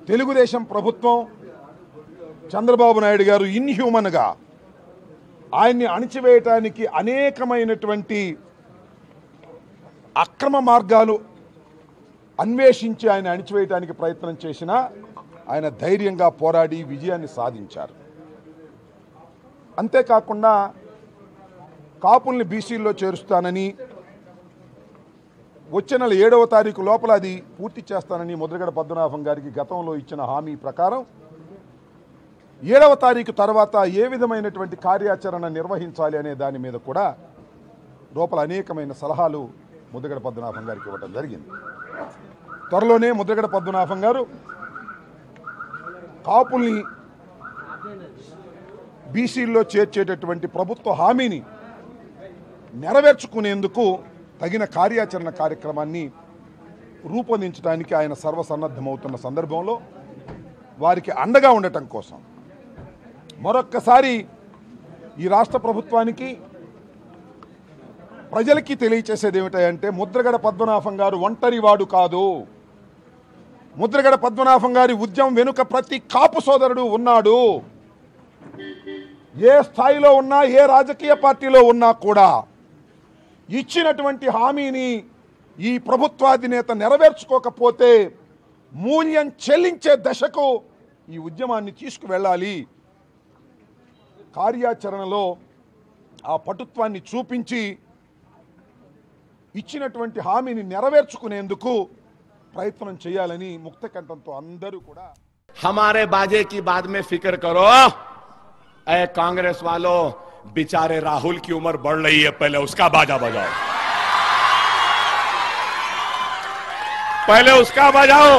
తెలుగుదేశం ప్రభుత్వం చంద్రబాబు నాయుడు గారు ఇన్హ్యూమన్గా ఆయన్ని అణిచివేయటానికి అనేకమైనటువంటి అక్రమ మార్గాలు అన్వేషించి ఆయన అణిచివేయటానికి ప్రయత్నం చేసినా ఆయన ధైర్యంగా పోరాడి విజయాన్ని సాధించారు. అంతేకాకుండా కాపుల్ని బీసీల్లో చేరుస్తానని వచ్చే నెల 7వ తారీఖు లోపల అది పూర్తి చేస్తానని ముద్రగడ పద్మనాభం గారికి గతంలో ఇచ్చిన హామీ ప్రకారం 7వ తారీఖు తర్వాత ఏ విధమైనటువంటి కార్యాచరణ నిర్వహించాలి అనే దాని మీద కూడా లోపల అనేకమైన సలహాలు ముద్రగడ పద్మనాభం గారికి ఇవ్వడం జరిగింది. త్వరలోనే ముద్రగడ పద్మనాభం గారు కాపుల్ని బీసీల్లో చేర్చేటటువంటి ప్రభుత్వ హామీని నెరవేర్చుకునేందుకు తగిన కార్యాచరణ కార్యక్రమాన్ని రూపొందించడానికి ఆయన సర్వసన్నద్ధమవుతున్న సందర్భంలో వారికి అండగా ఉండటం కోసం మరొక్కసారి ఈ రాష్ట్ర ప్రభుత్వానికి ప్రజలకి తెలియచేసేది ఏమిటంటే ముద్రగడ పద్మనాభం గారు ఒంటరివాడు కాదు. ముద్రగడ పద్మనాభం గారి ఉద్యమం వెనుక ప్రతి కాపు సోదరుడు ఉన్నాడు. ఏ స్థాయిలో ఉన్నా ఏ రాజకీయ పార్టీలో ఉన్నా కూడా ఇచ్చినటువంటి హామీని ఈ ప్రభుత్వాధినేత నెరవేర్చుకోకపోతే మూల్యం చెల్లించే దశకు ఈ ఉద్యమాన్ని తీసుకువెళ్ళాలి. కార్యాచరణలో ఆ పటుత్వాన్ని చూపించి ఇచ్చినటువంటి హామీని నెరవేర్చుకునేందుకు ప్రయత్నం చేయాలని ముక్తకంఠంతో అందరూ కూడా हमारे बाजे की बाद में फिक्र करो। ऐ कांग्रेस वालों, बेचारे राहुल की उम्र बढ़ रही है, पहले उसका बाजा बजाओ, पहले उसका बजाओ।